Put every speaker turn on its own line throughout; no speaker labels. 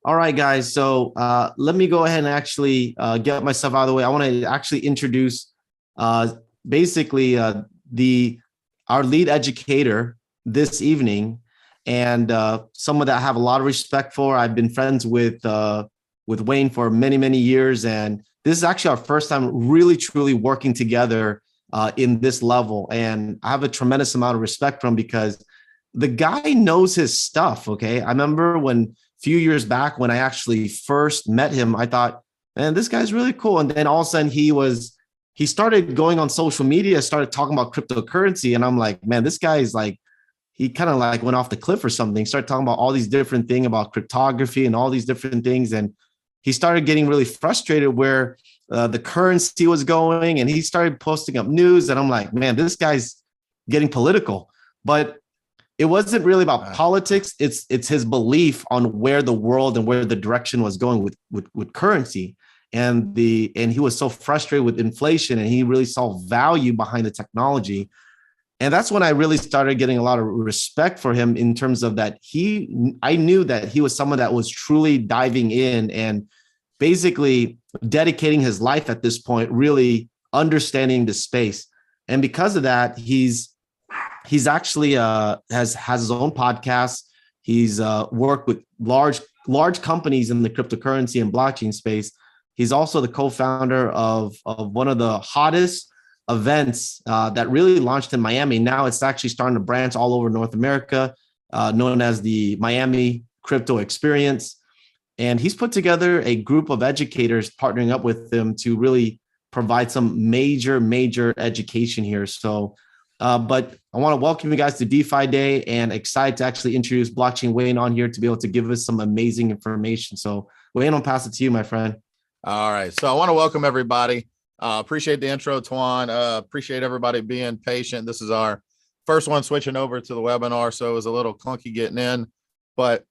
All right, guys. So let me go ahead and actually get myself out of the way. I want to actually introduce uh, basically the our lead educator this evening, and someone that I have a lot of respect for. I've been friends with Wayne for many many years, and this is actually our first time really truly working together in this level. And I have a tremendous amount of respect for him because the guy knows his stuff. Okay, I remember when few years back when I actually first met him, I thought, man, this guy's really cool. And then all of a sudden he started going on social media, started talking about cryptocurrency. And I'm like, man, this guy is like, he kind of like went off the cliff or something, started talking about all these different things about cryptography and all these different things. And he started getting really frustrated where the currency was going, and he started posting up news. And I'm like, man, this guy's getting political. But it wasn't really about politics. It's his belief on where the world and where the direction was going with currency. And he was so frustrated with inflation, and he really saw value behind the technology. And that's when I really started getting a lot of respect for him in terms of that I knew that he was someone that was truly diving in and basically dedicating his life at this point, really understanding the space. And because of that, he's actually has his own podcast. He's worked with large companies in the cryptocurrency and blockchain space. He's also the co-founder of one of the hottest events that really launched in Miami. Now it's actually starting to branch all over North America, known as the Miami Crypto Experience. And he's put together a group of educators partnering up with them to really provide some major education here. So but I want to welcome you guys to DeFi Day, and excited to actually introduce Blockchain Wayne on here to be able to give us some amazing information. So Wayne, I'll pass it to you, my friend.
All right. So I want to welcome everybody. Appreciate the intro, Tuan. Appreciate everybody being patient. This is our first one switching over to the webinar, so it was a little clunky getting in. But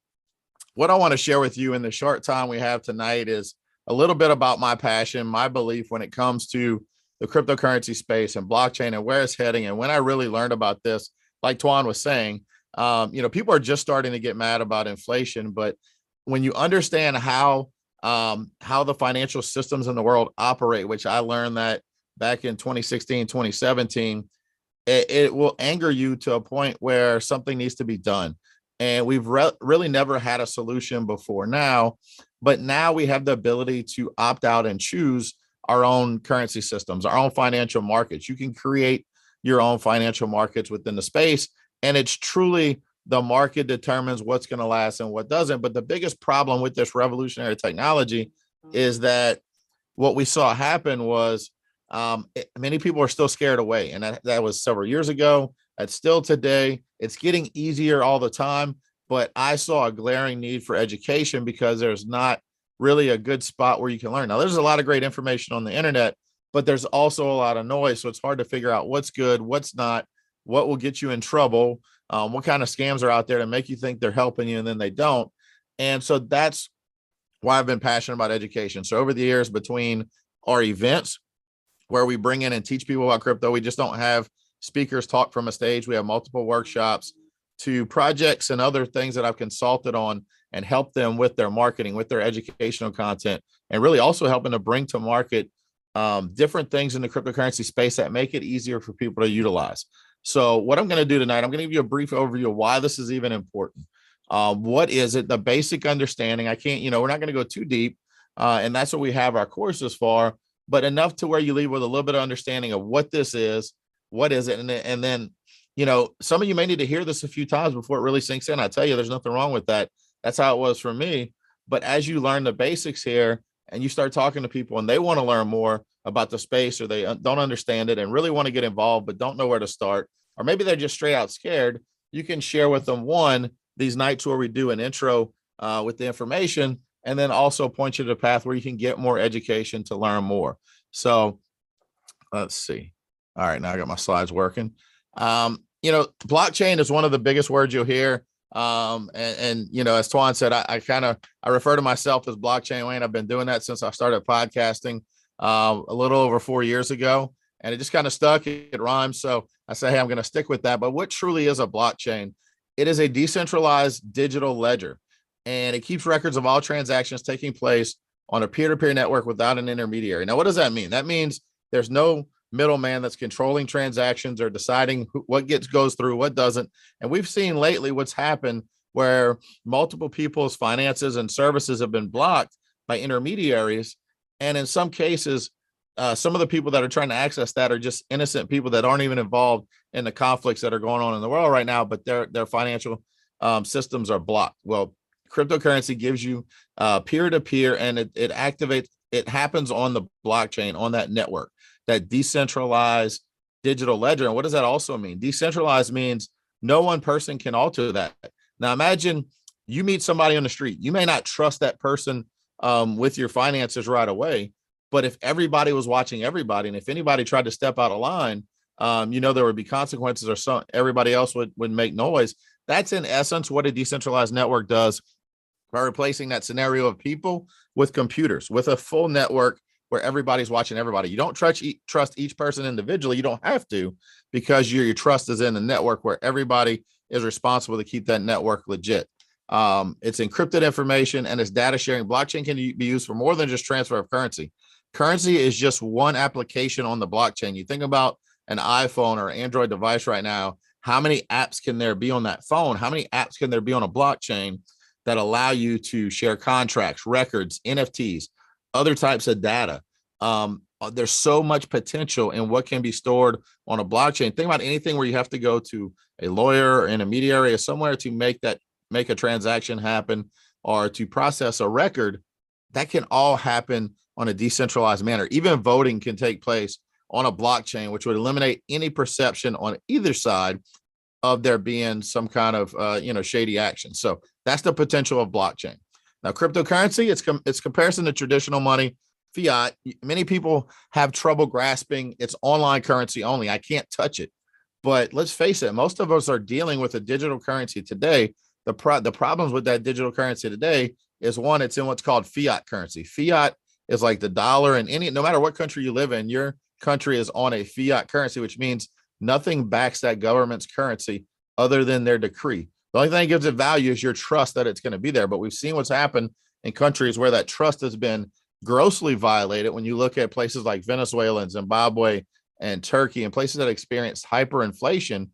what I want to share with you in the short time we have tonight is a little bit about my passion, my belief when it comes to the cryptocurrency space and blockchain and where it's heading. And when I really learned about this, like Tuan was saying, people are just starting to get mad about inflation, but when you understand how the financial systems in the world operate, which I learned that back in 2016, 2017, it will anger you to a point where something needs to be done. And we've really never had a solution before now, but now we have the ability to opt out and choose our own currency systems, our own financial markets. You can create your own financial markets within the space, and it's truly the market determines what's going to last and what doesn't. But the biggest problem with this revolutionary technology is that what we saw happen was many people are still scared away. And that was several years ago. That's still today. It's getting easier all the time. But I saw a glaring need for education because there's not really a good spot where you can learn. Now, there's a lot of great information on the internet, but there's also a lot of noise. So it's hard to figure out what's good, what's not, what will get you in trouble, what kind of scams are out there to make you think they're helping you and then they don't. And so that's why I've been passionate about education. So over the years, between our events where we bring in and teach people about crypto, we just don't have speakers talk from a stage. We have multiple workshops, to projects and other things that I've consulted on and help them with their marketing, with their educational content, and really also helping to bring to market different things in the cryptocurrency space that make it easier for people to utilize. So what I'm going to do tonight, I'm going to give you a brief overview of why this is even important. What is it? The basic understanding. I can't, we're not going to go too deep. And that's what we have our courses for, but enough to where you leave with a little bit of understanding of what this is, what is it? And then, some of you may need to hear this a few times before it really sinks in. I tell you, there's nothing wrong with that. That's how it was for me. But as you learn the basics here and you start talking to people and they want to learn more about the space, or they don't understand it and really want to get involved, but don't know where to start, or maybe they're just straight out scared, you can share with them these nights where we do an intro with the information, and then also point you to the path where you can get more education to learn more. So let's see. All right, now I got my slides working. Blockchain is one of the biggest words you'll hear. As Tuan said, I refer to myself as Blockchain Wayne. I've been doing that since I started podcasting a little over 4 years ago, and it just kind of stuck. It rhymes. So I say, hey, I'm going to stick with that. But what truly is a blockchain? It is a decentralized digital ledger. and it keeps records of all transactions taking place on a peer-to-peer network without an intermediary. Now, what does that mean? That means there's no middleman that's controlling transactions or deciding what goes through, what doesn't. And we've seen lately what's happened where multiple people's finances and services have been blocked by intermediaries. And in some cases, some of the people that are trying to access that are just innocent people that aren't even involved in the conflicts that are going on in the world right now, but their financial systems are blocked. Well, cryptocurrency gives you peer-to-peer, and it activates, it happens on the blockchain, on that network, that decentralized digital ledger. And what does that also mean? Decentralized means no one person can alter that. Now, imagine you meet somebody on the street. You may not trust that person with your finances right away, but if everybody was watching everybody, and if anybody tried to step out of line, there would be consequences, or everybody else would make noise. That's in essence what a decentralized network does by replacing that scenario of people with computers, with a full network where everybody's watching everybody. You don't trust each person individually. You don't have to, because your trust is in the network where everybody is responsible to keep that network legit. It's encrypted information, and it's data sharing. Blockchain can be used for more than just transfer of currency. Currency is just one application on the blockchain. You think about an iPhone or Android device right now, how many apps can there be on that phone? How many apps can there be on a blockchain that allow you to share contracts, records, NFTs, other types of data? There's so much potential in what can be stored on a blockchain. Think about anything where you have to go to a lawyer or intermediary or somewhere to make a transaction happen, or to process a record. That can all happen on a decentralized manner. Even voting can take place on a blockchain, which would eliminate any perception on either side of there being some kind of shady action. So that's the potential of blockchain. Now, cryptocurrency, it's comparison to traditional money, fiat. Many people have trouble grasping it's online currency only. I can't touch it. But let's face it, most of us are dealing with a digital currency today. The problems with that digital currency today is, one, it's in what's called fiat currency. Fiat is like the dollar, and no matter what country you live in, your country is on a fiat currency, which means nothing backs that government's currency other than their decree. The only thing that gives it value is your trust that it's going to be there. But we've seen what's happened in countries where that trust has been grossly violated. When you look at places like Venezuela and Zimbabwe and Turkey, and places that experience hyperinflation,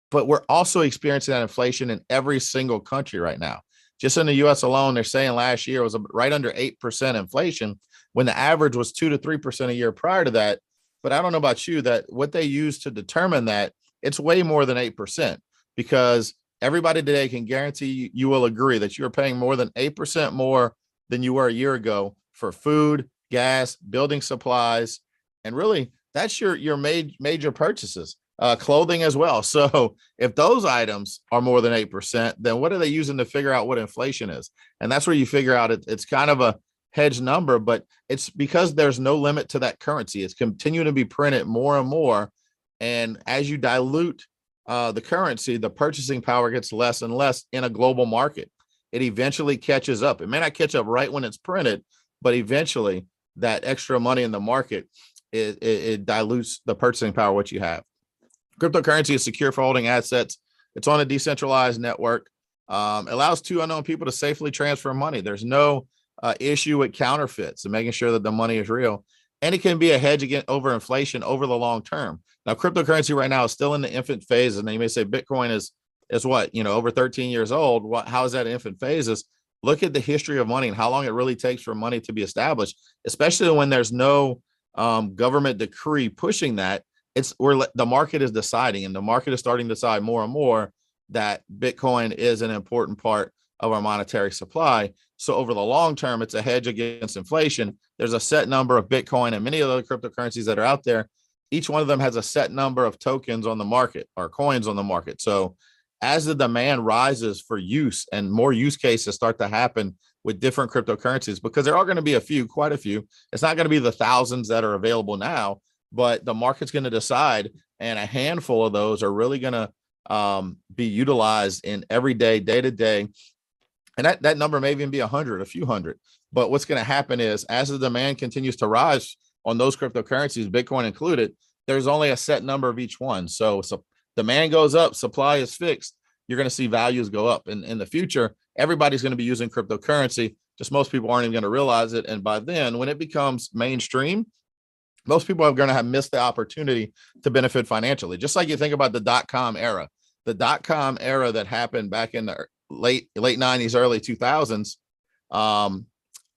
but we're also experiencing that inflation in every single country right now. Just in the US alone, they're saying last year was right under 8% inflation, when the average was 2 to 3% a year prior to that. But I don't know about you, that what they use to determine that, it's way more than 8%, because everybody today can guarantee you will agree that you're paying more than 8% more than you were a year ago for food, gas, building supplies, and really that's your major purchases, clothing as well. So if those items are more than 8%, then what are they using to figure out what inflation is? And that's where you figure out it's kind of a hedge number, but it's because there's no limit to that currency. It's continuing to be printed more and more. And as you dilute the currency, the purchasing power gets less and less in a global market. It eventually catches up. It may not catch up right when it's printed, but eventually that extra money in the market, it dilutes the purchasing power what you have. Cryptocurrency is secure for holding assets. It's on a decentralized network. Allows two unknown people to safely transfer money. There's no issue with counterfeits and making sure that the money is real. And it can be a hedge against over inflation over the long term. Now, cryptocurrency right now is still in the infant phase. And you may say Bitcoin is what, over 13 years old. How is that infant phases? Look at the history of money and how long it really takes for money to be established, especially when there's no government decree pushing that. It's where the market is deciding, and the market is starting to decide more and more that Bitcoin is an important part of our monetary supply. So over the long term, it's a hedge against inflation. There's a set number of Bitcoin and many of the other cryptocurrencies that are out there. Each one of them has a set number of tokens on the market, or coins on the market. So as the demand rises for use and more use cases start to happen with different cryptocurrencies, because there are going to be quite a few, it's not going to be the thousands that are available now, but the market's going to decide, and a handful of those are really going to be utilized in everyday, day-to-day. And that number may even be 100, a few hundred. But what's going to happen is, as the demand continues to rise on those cryptocurrencies, Bitcoin included, there's only a set number of each one. So demand goes up, supply is fixed, you're going to see values go up. And in the future, everybody's going to be using cryptocurrency. Just most people aren't even going to realize it. And by then, when it becomes mainstream, most people are going to have missed the opportunity to benefit financially. Just like you think about the dot-com era. The dot-com era that happened back in the late 90s, early 2000s,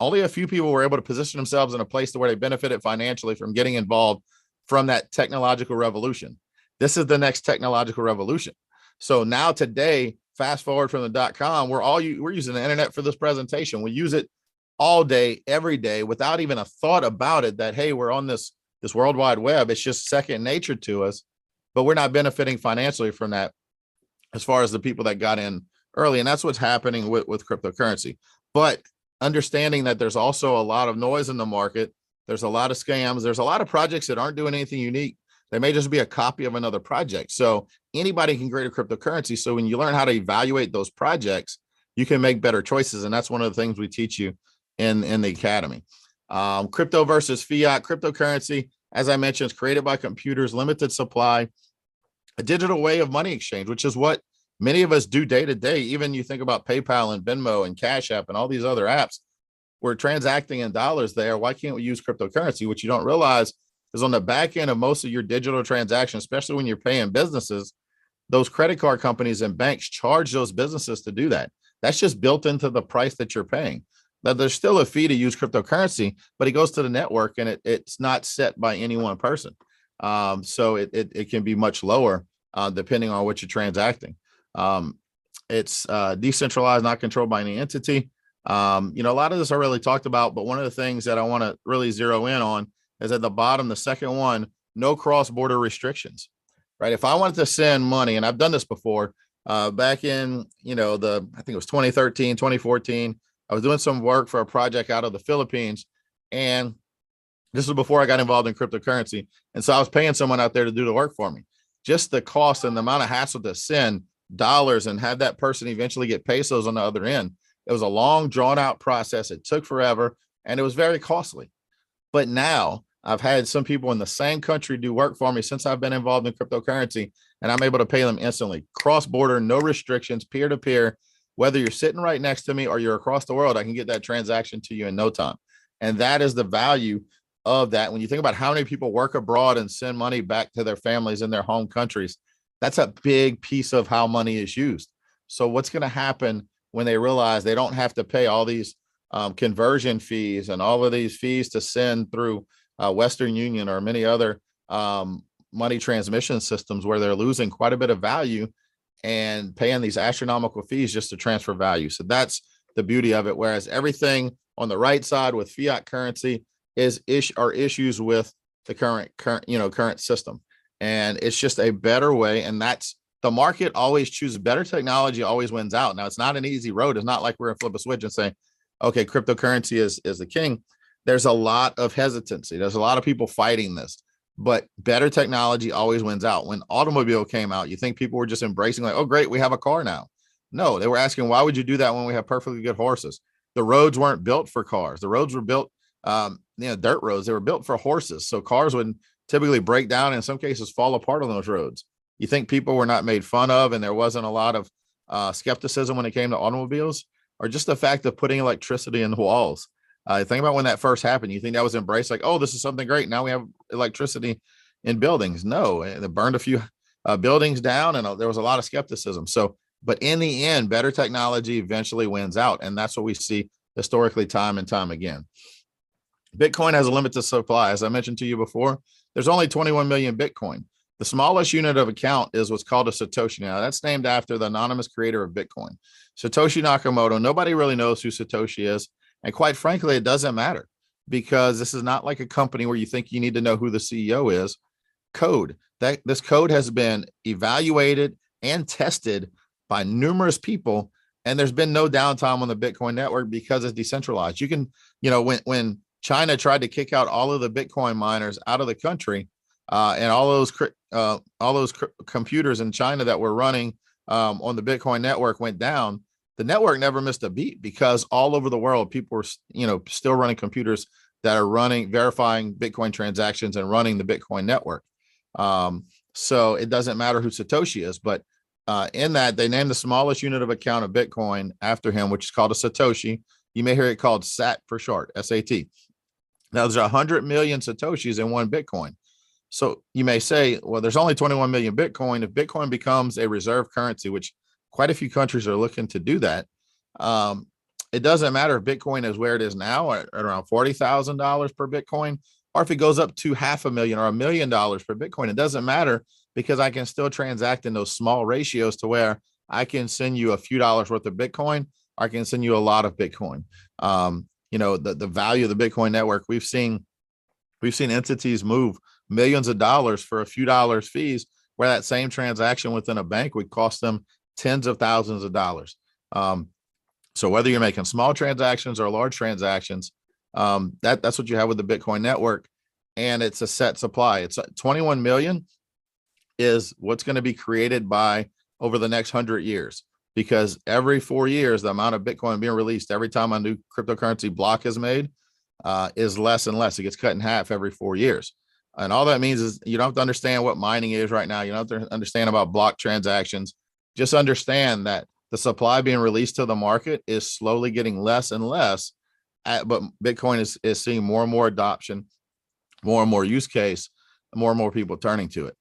only a few people were able to position themselves in a place to where they benefited financially from getting involved from that technological revolution. This is the next technological revolution. So now today, fast forward from the dot-com, we're using the internet for this presentation. We use it all day, every day, without even a thought about it that, hey, we're on this World Wide Web. It's just second nature to us, but we're not benefiting financially from that as far as the people that got in early. And that's what's happening with cryptocurrency. But understanding that there's also a lot of noise in the market. There's a lot of scams. There's a lot of projects that aren't doing anything unique. They may just be a copy of another project. So anybody can create a cryptocurrency. So when you learn how to evaluate those projects, you can make better choices. And that's one of the things we teach you in the academy. Crypto versus fiat. Cryptocurrency, as I mentioned, is created by computers, limited supply, a digital way of money exchange, which is what many of us do day to day. Even you think about PayPal and Venmo and Cash App and all these other apps, we're transacting in dollars there. Why can't we use cryptocurrency? What you don't realize is on the back end of most of your digital transactions, especially when you're paying businesses, those credit card companies and banks charge those businesses to do that. That's just built into the price that you're paying. Now, there's still a fee to use cryptocurrency, but it goes to the network and it's not set by any one person. So it can be much lower depending on what you're transacting. It's decentralized, not controlled by any entity. A lot of this I really talked about, but one of the things that I want to really zero in on is at the bottom, the second one, no cross-border restrictions, right? If I wanted to send money, and I've done this before, back in, I think it was 2013, 2014, I was doing some work for a project out of the Philippines, and this was before I got involved in cryptocurrency. And so I was paying someone out there to do the work for me. Just the cost and the amount of hassle to send dollars and have that person eventually get pesos on the other end. It was a long, drawn out process. It took forever, and it was very costly. But now I've had some people in the same country do work for me since I've been involved in cryptocurrency, and I'm able to pay them instantly. Cross-border, no restrictions, peer-to-peer. Whether you're sitting right next to me or you're across the world, I can get that transaction to you in no time. And that is the value of that. When you think about how many people work abroad and send money back to their families in their home countries, that's a big piece of how money is used. So what's going to happen when they realize they don't have to pay all these conversion fees and all of these fees to send through Western Union or many other money transmission systems where they're losing quite a bit of value and paying these astronomical fees just to transfer value. So that's the beauty of it. Whereas everything on the right side with fiat currency are issues with the current system. And it's just a better way. And that's the market always chooses better technology, always wins out. Now, it's not an easy road. It's not like we're going to flip a switch and say, okay, cryptocurrency is the king. There's a lot of hesitancy. There's a lot of people fighting this, but better technology always wins out. When automobile came out, you think people were just embracing like, oh, great, we have a car now. No, they were asking, why would you do that when we have perfectly good horses? The roads weren't built for cars. The roads were built, dirt roads. They were built for horses. So cars would typically break down and in some cases fall apart on those roads. You think people were not made fun of and there wasn't a lot of skepticism when it came to automobiles, or just the fact of putting electricity in the walls? Think about when that first happened. You think that was embraced like, oh, this is something great. Now we have electricity in buildings. No, they burned a few buildings down and there was a lot of skepticism. So, but in the end, better technology eventually wins out. And that's what we see historically time and time again. Bitcoin has a limited supply. As I mentioned to you before, there's only 21 million Bitcoin. The smallest unit of account is what's called a Satoshi. Now, that's named after the anonymous creator of Bitcoin, Satoshi Nakamoto. Nobody really knows who Satoshi is. And quite frankly, it doesn't matter because this is not like a company where you think you need to know who the CEO is. This code has been evaluated and tested by numerous people, and there's been no downtime on the Bitcoin network because it's decentralized. You can, when China tried to kick out all of the Bitcoin miners out of the country, and all those computers in China that were running on the Bitcoin network went down, the network never missed a beat because all over the world, people were, still running computers that are verifying Bitcoin transactions and running the Bitcoin network. So it doesn't matter who Satoshi is, but In that, they named the smallest unit of account of Bitcoin after him, which is called a Satoshi. You may hear it called SAT for short, SAT. Now, there's 100 million Satoshis in one Bitcoin. So you may say, well, there's only 21 million Bitcoin. If Bitcoin becomes a reserve currency, which quite a few countries are looking to do that, it doesn't matter if Bitcoin is where it is now at around $40,000 per Bitcoin, or if it goes up to $500,000 or $1 million per Bitcoin. It doesn't matter, because I can still transact in those small ratios to where I can send you a few dollars worth of Bitcoin, or I can send you a lot of Bitcoin. The value of the Bitcoin network, we've seen entities move millions of dollars for a few dollars fees, where that same transaction within a bank would cost them tens of thousands of dollars. So whether you're making small transactions or large transactions, that's what you have with the Bitcoin network, and it's a set supply. It's 21 million is what's going to be created by over the next 100 years, because every 4 years, the amount of Bitcoin being released every time a new cryptocurrency block is made is less and less. It gets cut in half every 4 years. And all that means is you don't have to understand what mining is right now. You don't have to understand about block transactions. Just understand that the supply being released to the market is slowly getting less and less, but Bitcoin is seeing more and more adoption, more and more use case, more and more people turning to it.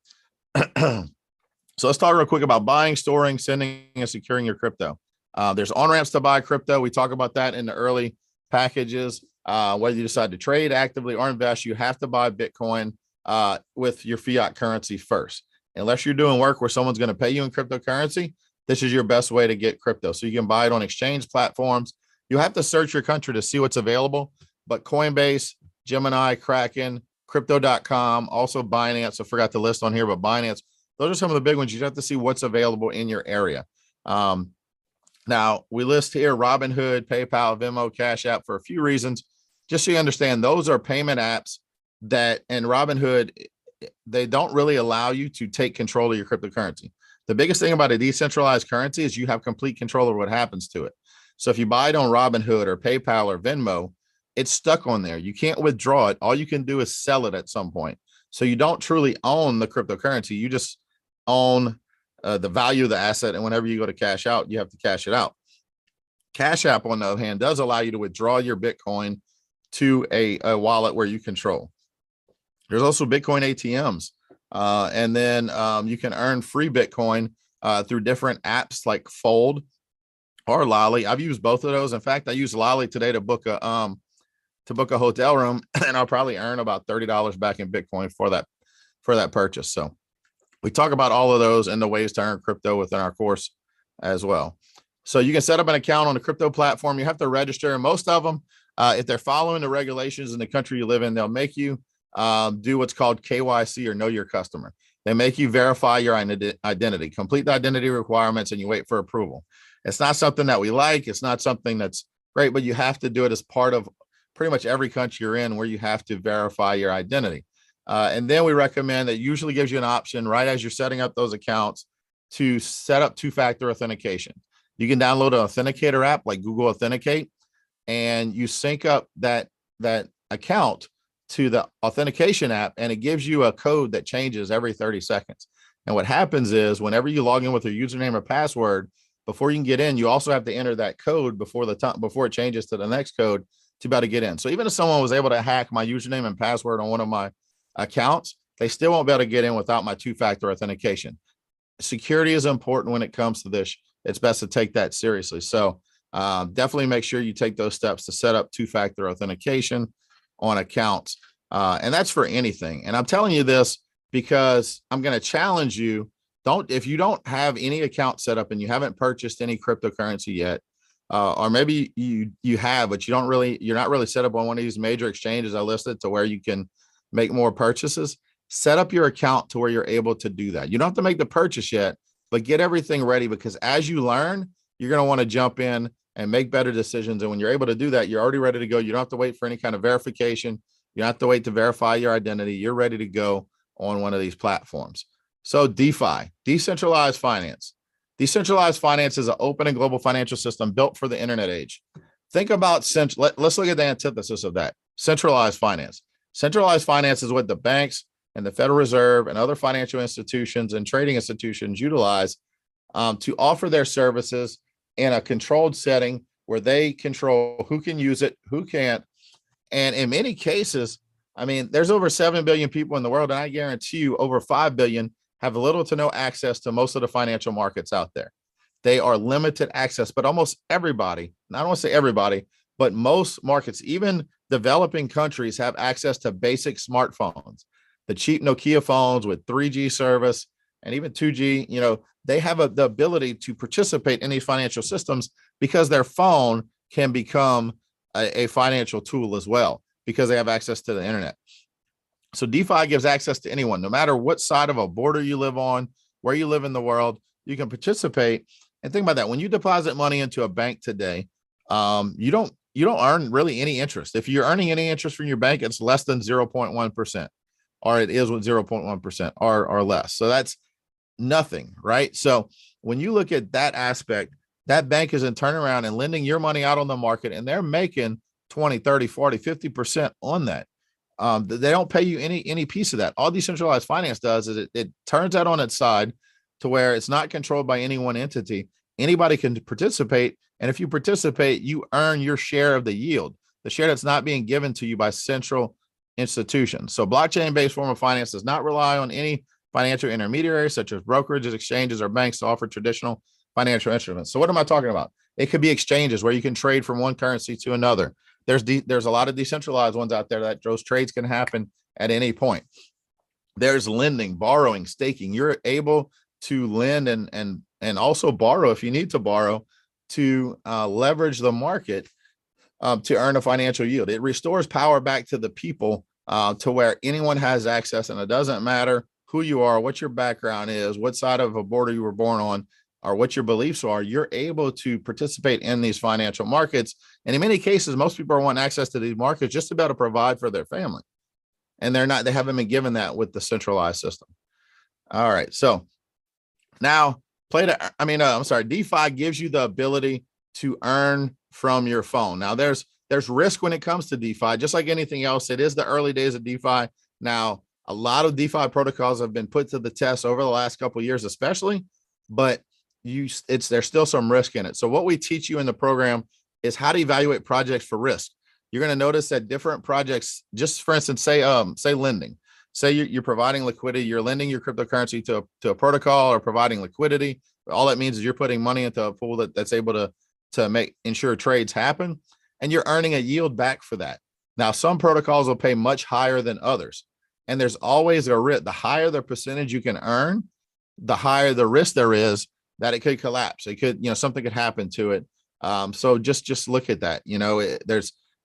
So let's talk real quick about buying, storing, sending, and securing your crypto. There's on-ramps to buy crypto. We talk about that in the early packages. Whether you decide to trade actively or invest, you have to buy Bitcoin with your fiat currency first. Unless you're doing work where someone's going to pay you in cryptocurrency, this is your best way to get crypto. So you can buy it on exchange platforms. You have to search your country to see what's available, but Coinbase, Gemini, Kraken, Crypto.com, also Binance. I forgot to list on here, but Binance, those are some of the big ones. You have to see what's available in your area. Now, we list here Robinhood, PayPal, Venmo, Cash App for a few reasons, just so you understand those are payment apps that, and Robinhood, they don't really allow you to take control of your cryptocurrency. The biggest thing about a decentralized currency is you have complete control of what happens to it. So if you buy it on Robinhood or PayPal or Venmo, it's stuck on there. You can't withdraw it. All you can do is sell it at some point. So you don't truly own the cryptocurrency. You just own the value of the asset. And whenever you go to cash out, you have to cash it out. Cash App, on the other hand, does allow you to withdraw your Bitcoin to a wallet where you control. There's also Bitcoin ATMs. And then you can earn free Bitcoin through different apps like Fold or Lolly. I've used both of those. In fact, I used Lolly today to book a hotel room, and I'll probably earn about $30 back in Bitcoin for that purchase. So we talk about all of those and the ways to earn crypto within our course as well. So you can set up an account on a crypto platform. You have to register, and most of them, if they're following the regulations in the country you live in, they'll make you do what's called KYC, or know your customer. They make you verify your identity, complete the identity requirements, and you wait for approval. It's not something that we like. It's not something that's great, but you have to do it as part of pretty much every country you're in, where you have to verify your identity. And then we recommend that usually gives you an option right as you're setting up those accounts to set up two-factor authentication. You can download an authenticator app like Google Authenticate, and you sync up that account to the authentication app, and it gives you a code that changes every 30 seconds. And what happens is whenever you log in with your username or password, before you can get in, you also have to enter that code before it changes to the next code to be able to get in. So even if someone was able to hack my username and password on one of my accounts, they still won't be able to get in without my two-factor authentication. Security is important when it comes to this. It's best to take that seriously. So definitely make sure you take those steps to set up two-factor authentication on accounts. And that's for anything. And I'm telling you this because I'm going to challenge you. If you don't have any account set up and you haven't purchased any cryptocurrency yet, or maybe you have, but you're not really set up on one of these major exchanges I listed to where you can make more purchases, set up your account to where you're able to do that. You don't have to make the purchase yet, but get everything ready, because as you learn, you're going to want to jump in and make better decisions. And when you're able to do that, you're already ready to go. You don't have to wait for any kind of verification. You don't have to wait to verify your identity. You're ready to go on one of these platforms. So DeFi, decentralized finance. Decentralized finance is an open and global financial system built for the internet age. Think about, let's look at the antithesis of that, centralized finance. Centralized finance is what the banks and the Federal Reserve and other financial institutions and trading institutions utilize to offer their services in a controlled setting where they control who can use it, who can't. And in many cases, I mean, there's over 7 billion people in the world, and I guarantee you over 5 billion have little to no access to most of the financial markets out there. They are limited access, but almost everybody, I don't want to say everybody, but most markets, even developing countries, have access to basic smartphones, the cheap Nokia phones with 3G service and even 2G. They have the ability to participate in these financial systems because their phone can become a financial tool as well, because they have access to the internet. So DeFi gives access to anyone, no matter what side of a border you live on, where you live in the world, you can participate. And think about that. When you deposit money into a bank today, you don't earn really any interest. If you're earning any interest from your bank, it's less than 0.1%, or it is with 0.1% or less. So that's nothing, right? So when you look at that aspect, that bank is in turning around and lending your money out on the market, and they're making 20, 30, 40, 50% on that. They don't pay you any piece of that. All decentralized finance does is it turns that on its side to where it's not controlled by any one entity. Anybody can participate. And if you participate, you earn your share of the yield, the share that's not being given to you by central institutions. So blockchain-based form of finance does not rely on any financial intermediaries such as brokerages, exchanges, or banks to offer traditional financial instruments. So what am I talking about? It could be exchanges where you can trade from one currency to another. There's a lot of decentralized ones out there that those trades can happen at any point. There's lending, borrowing, staking. You're able to lend and also borrow if you need to borrow to leverage the market to earn a financial yield. It restores power back to the people to where anyone has access, and it doesn't matter who you are, what your background is, what side of a border you were born on, or what your beliefs are. You're able to participate in these financial markets. And in many cases, most people are wanting access to these markets just to be able to provide for their family. And they haven't been given that with the centralized system. All right. So now DeFi gives you the ability to earn from your phone. Now there's risk when it comes to DeFi, just like anything else. It is the early days of DeFi. Now, a lot of DeFi protocols have been put to the test over the last couple of years, especially, but there's still some risk in it. So what we teach you in the program is how to evaluate projects for risk. You're going to notice that different projects, just for instance, say lending, say you're providing liquidity, you're lending your cryptocurrency to a protocol or providing liquidity. All that means is you're putting money into a pool that's able to ensure trades happen, and you're earning a yield back for that. Now, some protocols will pay much higher than others, and there's always a risk. The higher the percentage you can earn, the higher the risk there is that it could collapse. It could, something could happen to it. So just look at that.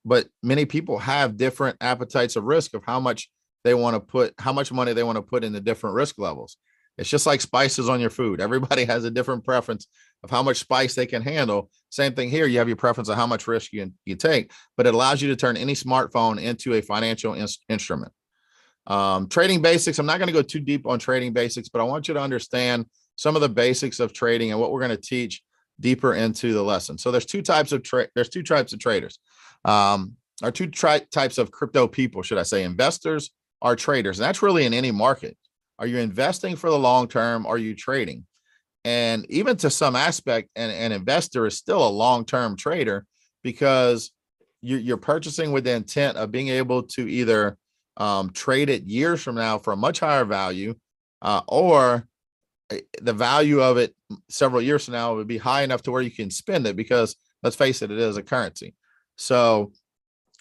But many people have different appetites of risk of how much money they want to put in the different risk levels. It's just like spices on your food. Everybody has a different preference of how much spice they can handle. Same thing here. You have your preference of how much risk you take, but it allows you to turn any smartphone into a financial instrument. Trading basics. I'm not going to go too deep on trading basics, but I want you to understand some of the basics of trading and what we're going to teach deeper into the lesson. So there's two types of traders, or types of crypto people, should I say. Investors are traders, and that's really in any market. Are you investing for the long term? Are you trading? And even to some aspect, an investor is still a long-term trader, because you're purchasing with the intent of being able to either trade it years from now for a much higher value, or the value of it several years from now would be high enough to where you can spend it, because let's face it, it is a currency. So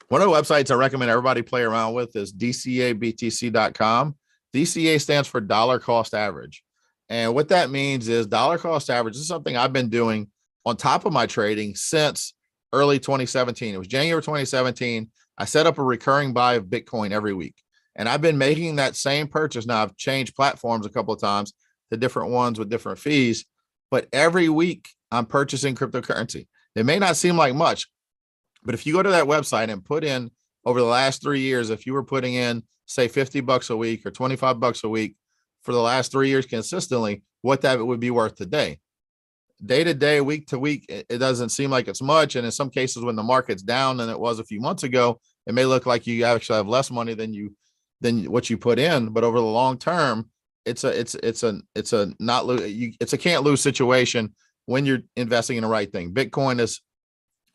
one of the websites I recommend everybody play around with is DCABTC.com. DCA stands for dollar cost average. And what that means is dollar cost average is something I've been doing on top of my trading since early 2017. It was January 2017. I set up a recurring buy of Bitcoin every week. And I've been making that same purchase. Now I've changed platforms a couple of times to different ones with different fees, but every week I'm purchasing cryptocurrency. It may not seem like much, but if you go to that website and put in over the last 3 years, if you were putting in, say, $50 a week or $25 a week for the last 3 years consistently, what that would be worth today. Day to day, week to week, it doesn't seem like it's much. And in some cases, when the market's down than it was a few months ago, it may look like you actually have less money than what you put in. But over the long term, it's a not lose, it's a can't lose situation when you're investing in the right thing. Bitcoin has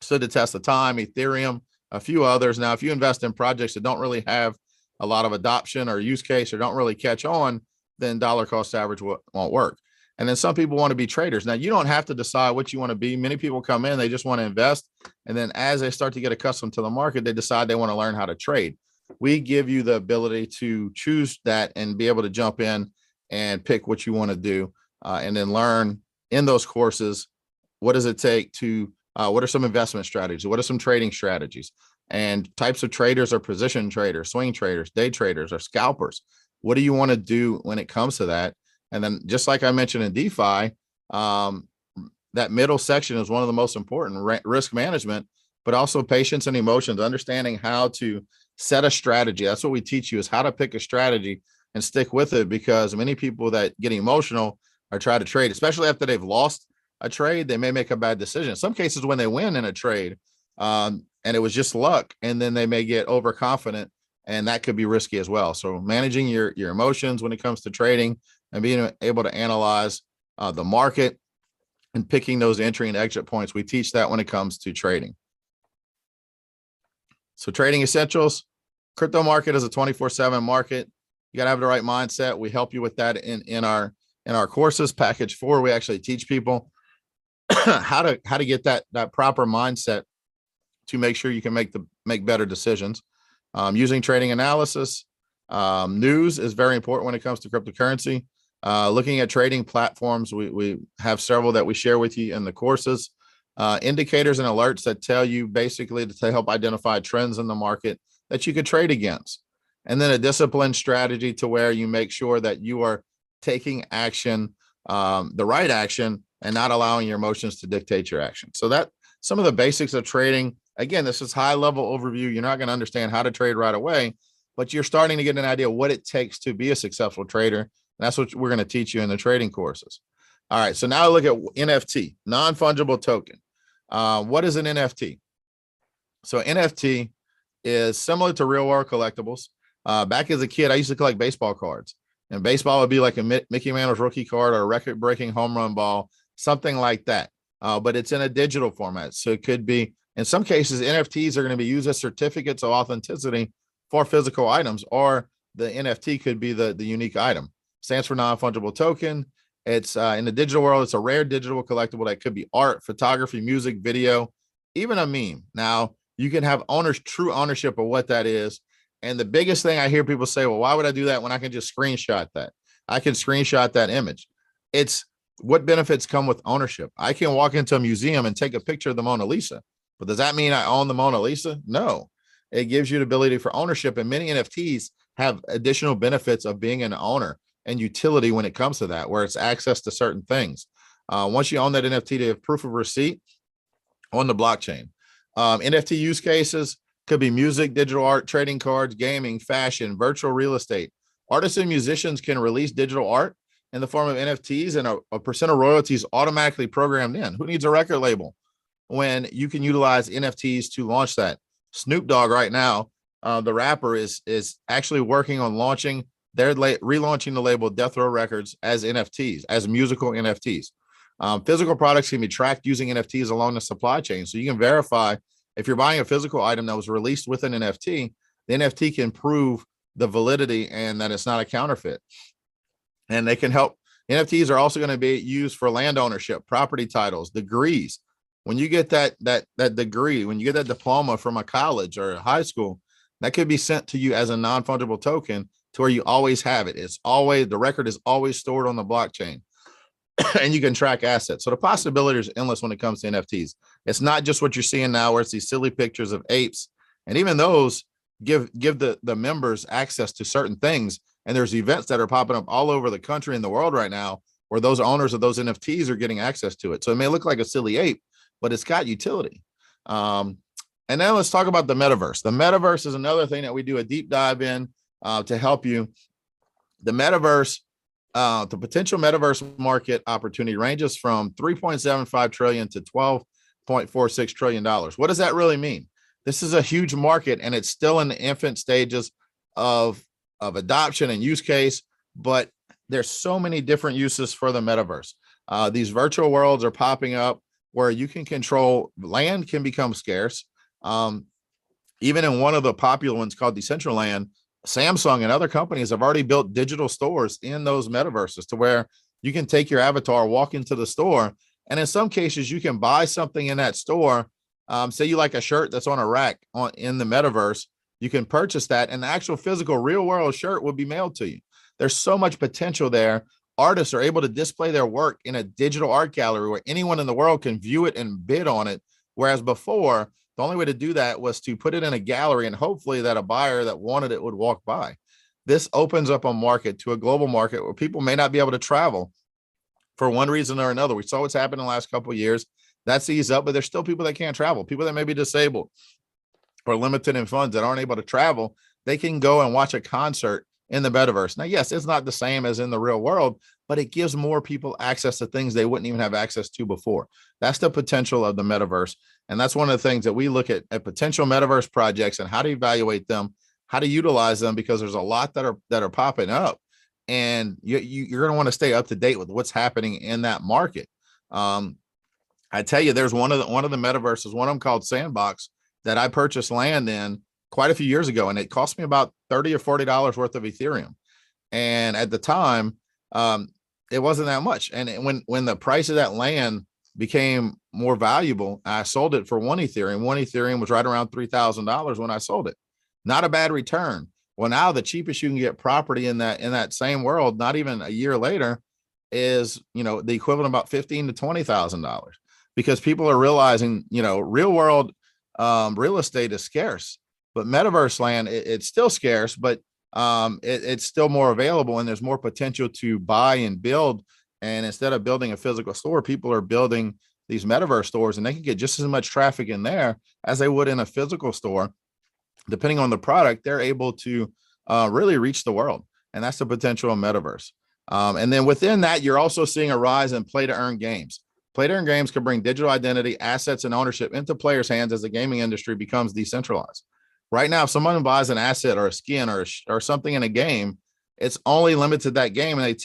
stood the test of time, Ethereum, a few others. Now, if you invest in projects that don't really have a lot of adoption or use case or don't really catch on, then dollar cost average won't work. And then some people want to be traders. Now, you don't have to decide what you want to be. Many people come in, they just want to invest. And then as they start to get accustomed to the market, they decide they want to learn how to trade. We give you the ability to choose that and be able to jump in and pick what you want to do, and then learn in those courses, what does it take to, what are some investment strategies? What are some trading strategies? And types of traders are position traders, swing traders, day traders, or scalpers. What do you want to do when it comes to that? And then just like I mentioned in DeFi, that middle section is one of the most important, risk management, but also patience and emotions, understanding how to set a strategy. That's what we teach you, is how to pick a strategy and stick with it, because many people that get emotional or try to trade, especially after they've lost a trade, they may make a bad decision. In some cases, when they win in a trade, and it was just luck, and then they may get overconfident, and that could be risky as well. So managing your emotions when it comes to trading and being able to analyze the market and picking those entry and exit points, we teach that when it comes to trading. So trading essentials, crypto market is a 24/7 market. You got to have the right mindset. We help you with that in our courses. Package 4, we actually teach people how to get that proper mindset to make sure you can make better decisions. Using trading analysis, news is very important when it comes to cryptocurrency. Looking at trading platforms, we have several that we share with you in the courses. Indicators and alerts that tell you basically to help identify trends in the market that you could trade against. And then a disciplined strategy to where you make sure that you are taking action, the right action, and not allowing your emotions to dictate your action. So that some of the basics of trading. Again, this is high level overview. You're not going to understand how to trade right away, but you're starting to get an idea of what it takes to be a successful trader. And that's what we're going to teach you in the trading courses. All right. So now look at NFT, non-fungible token. What is an NFT? So NFT is similar to real world collectibles. Back as a kid, I used to collect baseball cards, and baseball would be like a Mickey Mantle's rookie card or a record breaking home run ball, something like that. But it's in a digital format. So it could be, in some cases, NFTs are going to be used as certificates of authenticity for physical items, or the NFT could be the unique item. Stands for non-fungible token. It's in the digital world, it's a rare digital collectible that could be art, photography, music, video, even a meme. Now, you can have true ownership of what that is. And the biggest thing I hear people say, well, why would I do that when I can just screenshot that? I can screenshot that image. It's what benefits come with ownership. I can walk into a museum and take a picture of the Mona Lisa, but does that mean I own the Mona Lisa? No. It gives you the ability for ownership, and many NFTs have additional benefits of being an owner and utility when it comes to that, where it's access to certain things. Once you own that NFT, they have proof of receipt on the blockchain. NFT use cases could be music, digital art, trading cards, gaming, fashion, virtual real estate. Artists and musicians can release digital art in the form of NFTs, and a percent of royalties automatically programmed in. Who needs a record label when you can utilize NFTs to launch that? Snoop Dogg right now, the rapper, is actually working on launching relaunching the label Death Row Records as NFTs, as musical NFTs. Physical products can be tracked using NFTs along the supply chain. So you can verify if you're buying a physical item that was released with an NFT, the NFT can prove the validity and that it's not a counterfeit. And they can help. NFTs are also going to be used for land ownership, property titles, degrees. When you get that degree, when you get that diploma from a college or a high school, that could be sent to you as a non-fungible token to where you always have it. The record is always stored on the blockchain, and you can track assets. So the possibilities are endless when it comes to NFTs. It's not just what you're seeing now, where it's these silly pictures of apes, and even those give the members access to certain things. And there's events that are popping up all over the country and the world right now where those owners of those NFTs are getting access to it. So it may look like a silly ape, but it's got utility. And then let's talk about the metaverse. The metaverse is another thing that we do a deep dive in to help you. The metaverse, the potential metaverse market opportunity ranges from $3.75 trillion to $12.46 trillion. What does that really mean? This is a huge market, and it's still in the infant stages of adoption and use case, but there's so many different uses for the metaverse. These virtual worlds are popping up where you can control land can become scarce. Even in one of the popular ones called Decentraland, Samsung and other companies have already built digital stores in those metaverses to where you can take your avatar, walk into the store, and in some cases you can buy something in that store. Say you like a shirt that's on a rack in the metaverse, you can purchase that, and the actual physical real world shirt will be mailed to you. There's so much potential there. Artists are able to display their work in a digital art gallery where anyone in the world can view it and bid on it. Whereas before, the only way to do that was to put it in a gallery and hopefully that a buyer that wanted it would walk by. This opens up a market to a global market where people may not be able to travel for one reason or another. We saw what's happened in the last couple of years. That's eased up, but there's still people that can't travel, people that may be disabled or limited in funds that aren't able to travel. They can go and watch a concert in the metaverse. Now, yes, it's not the same as in the real world, but it gives more people access to things they wouldn't even have access to before. That's the potential of the metaverse. And that's one of the things that we look at potential metaverse projects and how to evaluate them, how to utilize them, because there's a lot that are popping up, and you're going to want to stay up to date with what's happening in that market. I tell you, there's one of the metaverses, one of them called Sandbox, that I purchased land in quite a few years ago, and it cost me about $30 or $40 worth of Ethereum. And at the time, it wasn't that much. And when the price of that land became more valuable, I sold it for one Ethereum. One Ethereum was right around $3,000 when I sold it. Not a bad return. Well, now the cheapest you can get property in that same world, not even a year later, is the equivalent of about $15,000 to $20,000, because people are realizing real world real estate is scarce, but metaverse land it's still scarce, but it's still more available, and there's more potential to buy and build. And instead of building a physical store, people are building these metaverse stores, and they can get just as much traffic in there as they would in a physical store. Depending on the product, they're able to really reach the world. And that's the potential of metaverse. And then within that, you're also seeing a rise in play to earn games. Play to earn games can bring digital identity, assets, and ownership into players' hands as the gaming industry becomes decentralized. Right now, if someone buys an asset or a skin or something in a game, it's only limited to that game, and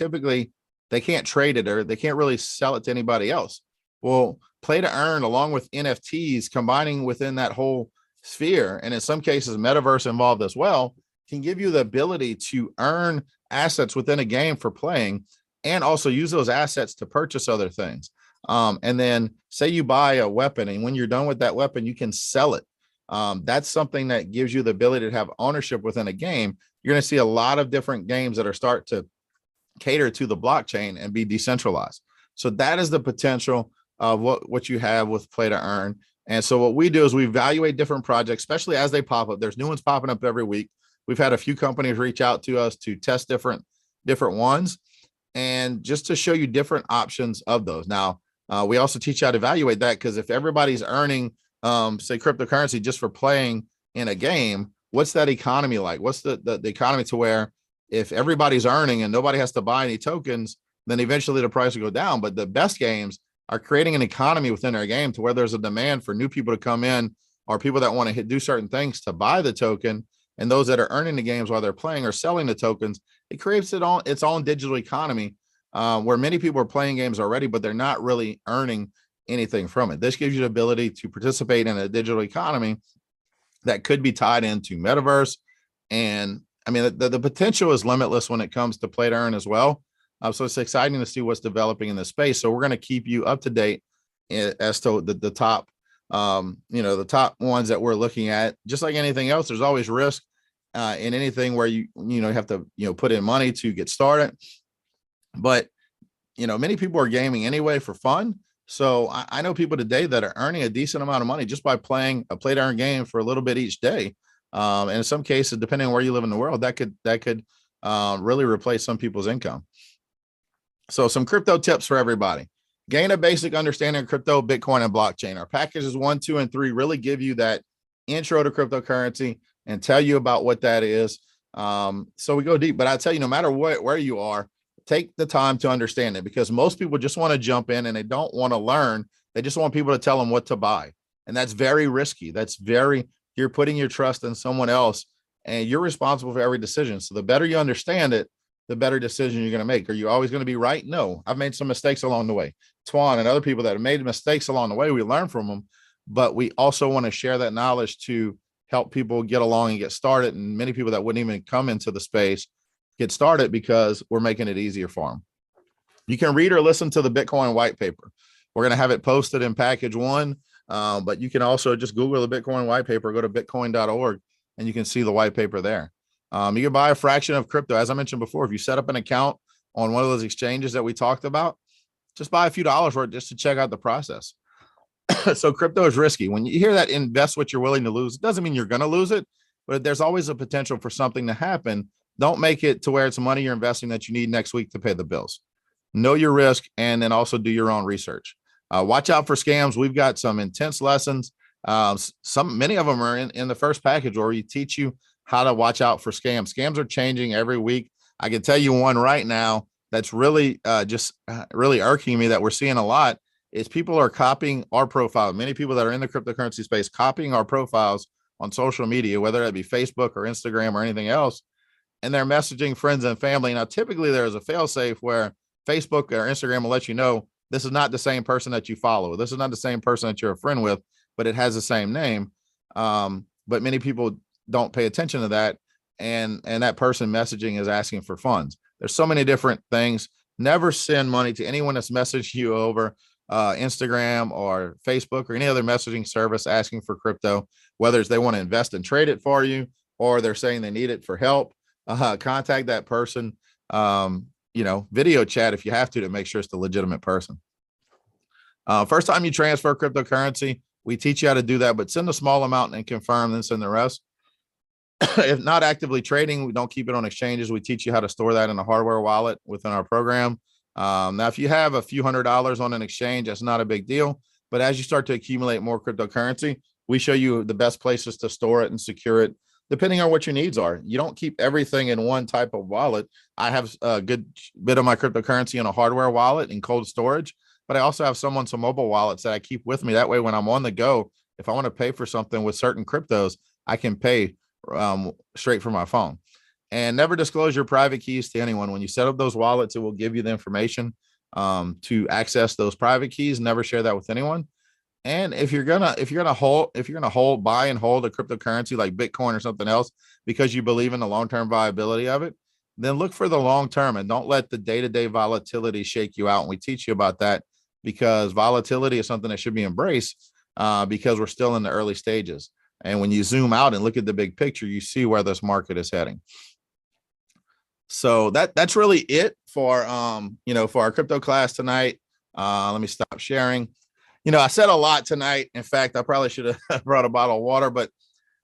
they can't trade it, or they can't really sell it to anybody else. Well, play to earn, along with NFTs, combining within that whole sphere, and in some cases metaverse involved as well, can give you the ability to earn assets within a game for playing, and also use those assets to purchase other things. And then say you buy a weapon, and when you're done with that weapon, you can sell it. That's something that gives you the ability to have ownership within a game. You're going to see a lot of different games that are start to cater to the blockchain and be decentralized. So that is the potential of what you have with play to earn. And so what we do is we evaluate different projects, especially as they pop up. There's new ones popping up every week. We've had a few companies reach out to us to test different ones, and just to show you different options of those. Now, we also teach you how to evaluate that, because if everybody's earning, say, cryptocurrency just for playing in a game, what's that economy like? What's the economy to where if everybody's earning and nobody has to buy any tokens, then eventually the price will go down. But the best games are creating an economy within their game to where there's a demand for new people to come in, or people that want to do certain things to buy the token. And those that are earning the games while they're playing or selling the tokens, it creates its own digital economy, where many people are playing games already, but they're not really earning anything from it. This gives you the ability to participate in a digital economy that could be tied into metaverse. And I mean, the potential is limitless when it comes to play to earn as well. So it's exciting to see what's developing in this space. So we're going to keep you up to date as to the top, the top ones that we're looking at. Just like anything else, there's always risk in anything where you have to put in money to get started. But many people are gaming anyway for fun. So I know people today that are earning a decent amount of money just by playing a play to earn game for a little bit each day. And in some cases, depending on where you live in the world, that could really replace some people's income. So some crypto tips for everybody. Gain a basic understanding of crypto, Bitcoin, and blockchain. Our packages 1, 2, and 3 really give you that intro to cryptocurrency and tell you about what that is. So we go deep, but I tell you, no matter where you are, take the time to understand it, because most people just want to jump in and they don't want to learn. They just want people to tell them what to buy. And that's very risky. You're putting your trust in someone else, and you're responsible for every decision. So the better you understand it, the better decision you're going to make. Are you always going to be right? No, I've made some mistakes along the way. Tuan and other people that have made mistakes along the way, we learn from them, but we also want to share that knowledge to help people get along and get started. And many people that wouldn't even come into the space get started because we're making it easier for them. You can read or listen to the Bitcoin white paper. We're going to have it posted in package 1, but you can also just Google the Bitcoin white paper, go to bitcoin.org, and you can see the white paper there. You can buy a fraction of crypto. As I mentioned before, if you set up an account on one of those exchanges that we talked about, just buy a few dollars for it just to check out the process. So crypto is risky. When you hear that invest what you're willing to lose, it doesn't mean you're going to lose it, but there's always a potential for something to happen. Don't make it to where it's money you're investing that you need next week to pay the bills. Know your risk, and then also do your own research. Watch out for scams. We've got some intense lessons. Many of them are in the first package where we teach you how to watch out for scams. Scams are changing every week. I can tell you one right now that's really really irking me that we're seeing a lot is people are copying our profile. Many people that are in the cryptocurrency space copying our profiles on social media, whether it be Facebook or Instagram or anything else, and they're messaging friends and family. Now, typically there's a fail-safe where Facebook or Instagram will let you know this is not the same person that you follow. This is not the same person that you're a friend with, but it has the same name. But many people don't pay attention to that. And that person messaging is asking for funds. There's so many different things. Never send money to anyone that's messaged you over Instagram or Facebook or any other messaging service asking for crypto, whether it's they want to invest and trade it for you, or they're saying they need it for help. Contact that person, video chat if you have to make sure it's the legitimate person. First time you transfer cryptocurrency, we teach you how to do that, but send a small amount and confirm, then send the rest. If not actively trading, we don't keep it on exchanges. We teach you how to store that in a hardware wallet within our program. Now, if you have a few $100s on an exchange, that's not a big deal. But as you start to accumulate more cryptocurrency, we show you the best places to store it and secure it, depending on what your needs are. You don't keep everything in one type of wallet. I have a good bit of my cryptocurrency in a hardware wallet in cold storage, but I also have some mobile wallets that I keep with me. That way, when I'm on the go, if I want to pay for something with certain cryptos, I can pay straight from my phone. And never disclose your private keys to anyone. When you set up those wallets, it will give you the information to access those private keys. Never share that with anyone. And if you're gonna buy and hold a cryptocurrency like Bitcoin or something else because you believe in the long-term viability of it, then look for the long term and don't let the day-to-day volatility shake you out. And we teach you about that because volatility is something that should be embraced because we're still in the early stages. And when you zoom out and look at the big picture, you see where this market is heading. So that's really it for for our crypto class tonight. Let me stop sharing. I said a lot tonight. In fact, I probably should have brought a bottle of water, but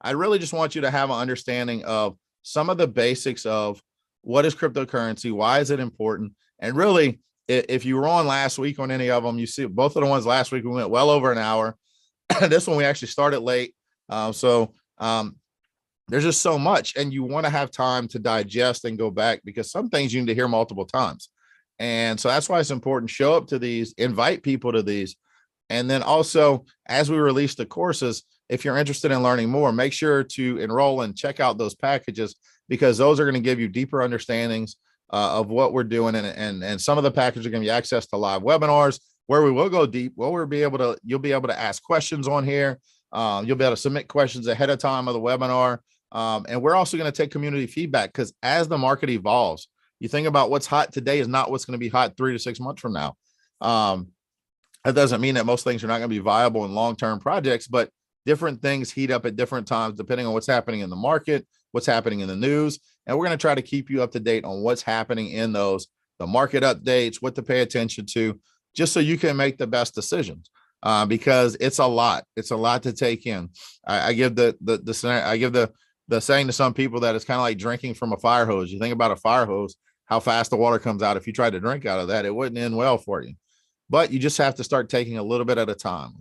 I really just want you to have an understanding of some of the basics of what is cryptocurrency, why is it important, and really, if you were on last week on any of them, you see both of the ones last week we went well over an hour. This one we actually started late, there's just so much, and you want to have time to digest and go back because some things you need to hear multiple times. And so that's why it's important. Show up to these, invite people to these. And then also, as we release the courses, if you're interested in learning more, make sure to enroll and check out those packages because those are going to give you deeper understandings of what we're doing. And some of the packages are going to be access to live webinars where we will go deep. You'll be able to ask questions on here. You'll be able to submit questions ahead of time of the webinar. And we're also going to take community feedback because as the market evolves, you think about what's hot today is not what's going to be hot 3 to 6 months from now. That doesn't mean that most things are not going to be viable in long-term projects, but different things heat up at different times, depending on what's happening in the market, what's happening in the news. And we're going to try to keep you up to date on what's happening in the market updates, what to pay attention to, just so you can make the best decisions. Because it's a lot to take in. I give the saying to some people that it's kind of like drinking from a fire hose. You think about a fire hose, how fast the water comes out. If you tried to drink out of that, it wouldn't end well for you. But you just have to start taking a little bit at a time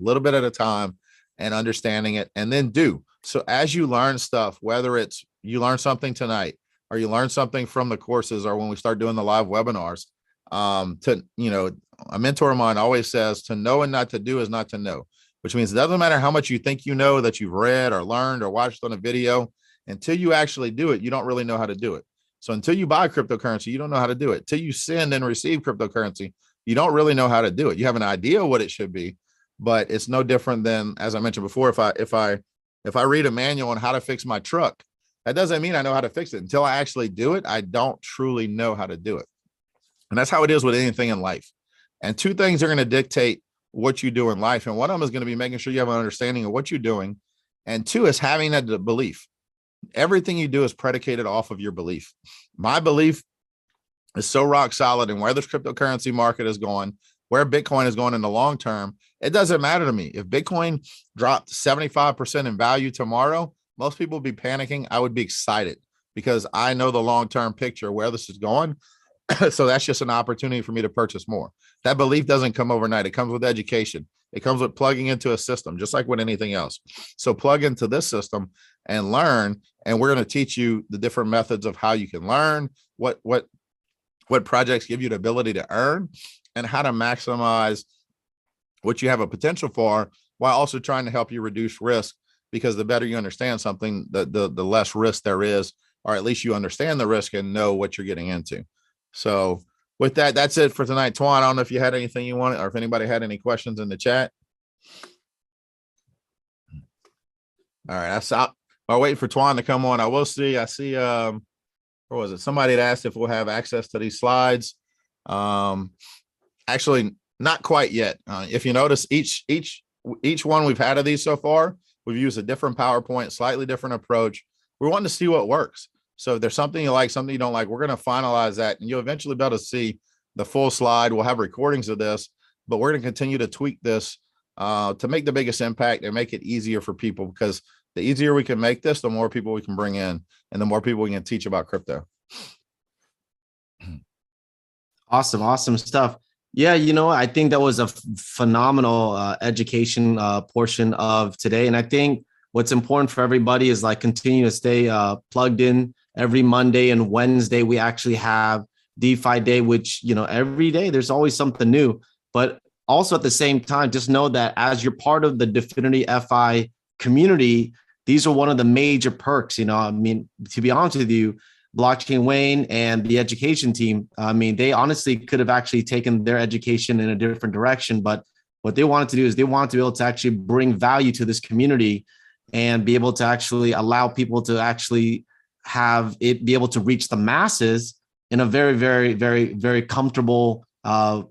and understanding it and then do. So as you learn stuff, whether it's you learn something tonight or you learn something from the courses or when we start doing the live webinars, a mentor of mine always says to know and not to do is not to know, which means it doesn't matter how much you think you know that you've read or learned or watched on a video until you actually do it. You don't really know how to do it. So until you buy cryptocurrency, you don't know how to do it. Till you send and receive cryptocurrency, you don't really know how to do it. You have an idea what it should be, but it's no different than, as I mentioned before, if I read a manual on how to fix my truck, that doesn't mean I know how to fix it. Until I actually do it, I don't truly know how to do it. And that's how it is with anything in life. And two things are going to dictate what you do in life. And one of them is going to be making sure you have an understanding of what you're doing. And two is having a belief. Everything you do is predicated off of your belief. My belief is so rock solid in where this cryptocurrency market is going, where Bitcoin is going in the long term. It doesn't matter to me. If Bitcoin dropped 75% in value tomorrow, most people would be panicking. I would be excited because I know the long-term picture where this is going. So that's just an opportunity for me to purchase more. That belief doesn't come overnight. It comes with education. It comes with plugging into a system, just like with anything else. So plug into this system and learn. And we're going to teach you the different methods of how you can learn, what projects give you the ability to earn, and how to maximize what you have a potential for, while also trying to help you reduce risk. Because the better you understand something, the less risk there is, or at least you understand the risk and know what you're getting into. So with that, that's it for tonight. Twan, I don't know if you had anything you wanted, or if anybody had any questions in the chat. All right, I'll wait for Twan to come on. I see, where was it? Somebody had asked if we'll have access to these slides. Actually, not quite yet. If you notice, each one we've had of these so far, we've used a different PowerPoint, slightly different approach. We want to see what works. So if there's something you like, something you don't like, we're going to finalize that, and you'll eventually be able to see the full slide. We'll have recordings of this, but we're going to continue to tweak this to make the biggest impact and make it easier for people, because the easier we can make this, the more people we can bring in and the more people we can teach about crypto.
Awesome stuff. Yeah, I think that was a phenomenal education portion of today. And I think what's important for everybody is continue to stay plugged in. Every Monday and Wednesday, we actually have DeFi Day, which, every day there's always something new. But also at the same time, just know that as you're part of the DEFINITY FI community, these are one of the major perks. I mean, to be honest with you, Blockchain Wayne and the education team, I mean, they honestly could have actually taken their education in a different direction. But what they wanted to do is they wanted to be able to actually bring value to this community and be able to actually allow people to actually have it be able to reach the masses in a very, very, very, very comfortable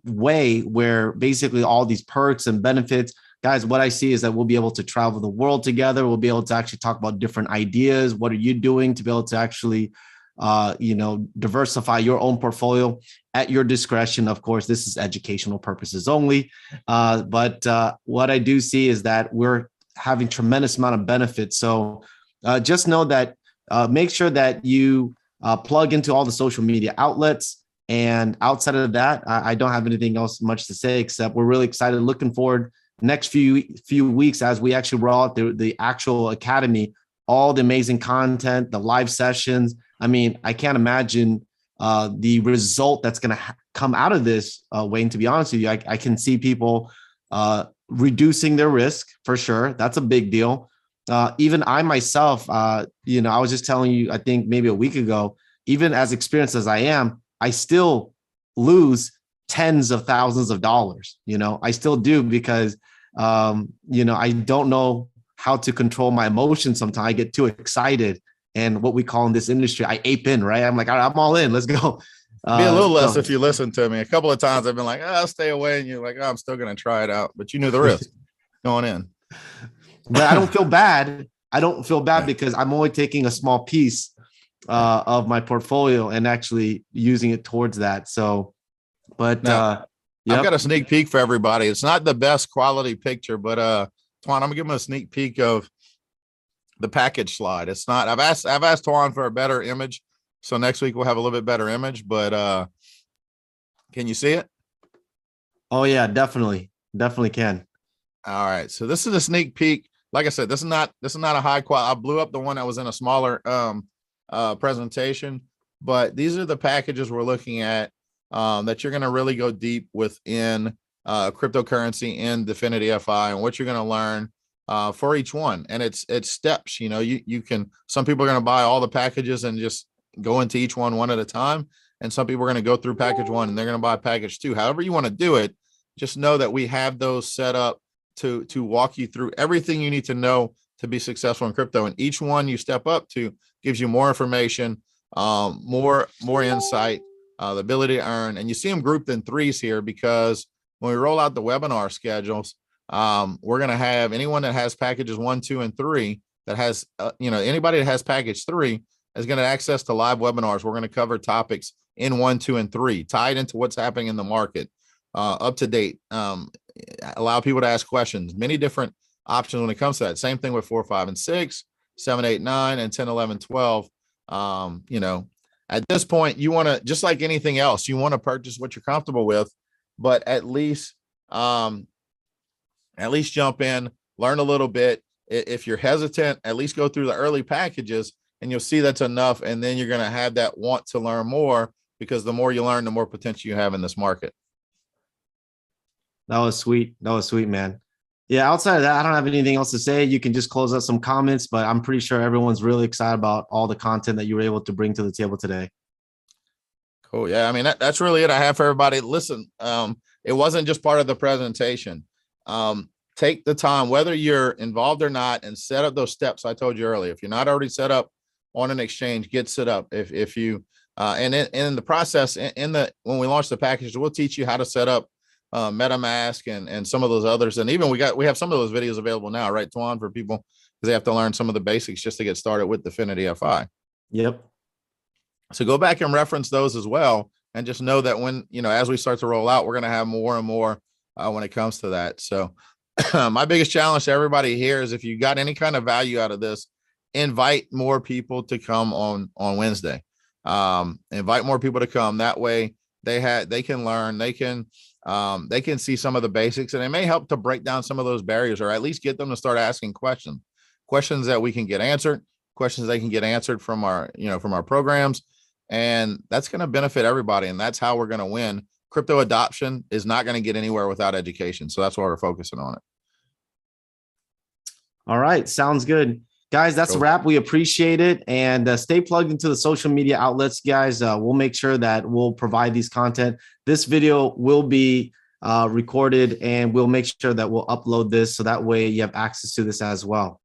way, where basically all these perks and benefits, guys, what I see is that we'll be able to travel the world together. We'll be able to actually talk about different ideas. What are you doing to be able to actually diversify your own portfolio at your discretion? Of course, this is educational purposes only. But what I do see is that we're having tremendous amount of benefits. So just know that make sure that you plug into all the social media outlets. And outside of that, I don't have anything else much to say, except we're really excited, looking forward next few weeks as we actually roll out the actual academy, all the amazing content, the live sessions. I mean, I can't imagine the result that's going to come out of this, Wayne. To be honest with you, I can see people reducing their risk for sure. That's a big deal. Even I myself, I was just telling you, I think maybe a week ago, even as experienced as I am, I still lose tens of thousands of dollars. I still do, because, I don't know how to control my emotions. Sometimes I get too excited. And what we call in this industry, I ape in, right? I'm like, all right, I'm all in. Let's go.
Be a little less if you listen to me. A couple of times I've been like, I'll stay away. And you're like, I'm still going to try it out. But you knew the risk going in.
But I don't feel bad. I don't feel bad because I'm only taking a small piece of my portfolio and actually using it towards that. So, but
now, I've got a sneak peek for everybody. It's not the best quality picture, but Twan, I'm gonna give them a sneak peek of the package slide. It's not. I've asked Twan for a better image, so next week we'll have a little bit better image. But can you see it?
Oh yeah, definitely can.
All right, so this is a sneak peek. Like I said, this is not a high quality. I blew up the one that was in a smaller presentation, but these are the packages we're looking at that you're going to really go deep within cryptocurrency in DEFINITY FI, and what you're going to learn for each one. And it's steps. You can. Some people are going to buy all the packages and just go into each one at a time. And some people are going to go through package 1 and they're going to buy package 2. However you want to do it, just know that we have those set up to walk you through everything you need to know to be successful in crypto. And each one you step up to gives you more information, more insight, the ability to earn. And you see them grouped in 3s here because when we roll out the webinar schedules, we're going to have anyone that has packages 1, 2, and 3 that has, anybody that has package 3 is going to access to live webinars. We're going to cover topics in 1, 2, and 3 tied into what's happening in the market, up to date, allow people to ask questions, many different options when it comes to that. Same thing with 4, 5, and 6, 7, 8, 9, and 10, 11, 12. At this point, you want to, just like anything else, you want to purchase what you're comfortable with, but at least jump in, learn a little bit. If you're hesitant, at least go through the early packages and you'll see that's enough. And then you're going to have that want to learn more, because the more you learn, the more potential you have in this market.
That was sweet. That was sweet, man. Yeah, outside of that, I don't have anything else to say. You can just close out some comments, but I'm pretty sure everyone's really excited about all the content that you were able to bring to the table today.
Cool. Yeah, I mean, that's really it I have for everybody. Listen, it wasn't just part of the presentation. Take the time, whether you're involved or not, and set up those steps I told you earlier. If you're not already set up on an exchange, get set up. If you and in the process, when we launch the package, we'll teach you how to set up MetaMask and some of those others. And even we have some of those videos available now, right, Tuan, for people, because they have to learn some of the basics just to get started with DEFINITY FI.
Yep.
So go back and reference those as well. And just know that when, as we start to roll out, we're going to have more and more when it comes to that. So my biggest challenge to everybody here is, if you got any kind of value out of this, invite more people to come on Wednesday. Invite more people to come. That way they can learn, they can see some of the basics, and it may help to break down some of those barriers, or at least get them to start asking questions that we can get answered, questions they can get answered from our programs. And that's going to benefit everybody. And that's how we're going to win. Crypto adoption is not going to get anywhere without education. So that's why we're focusing on it.
All right. Sounds good. Guys, that's a wrap. We appreciate it. And stay plugged into the social media outlets, guys. We'll make sure that we'll provide these content. This video will be recorded, and we'll make sure that we'll upload this, so that way you have access to this as well.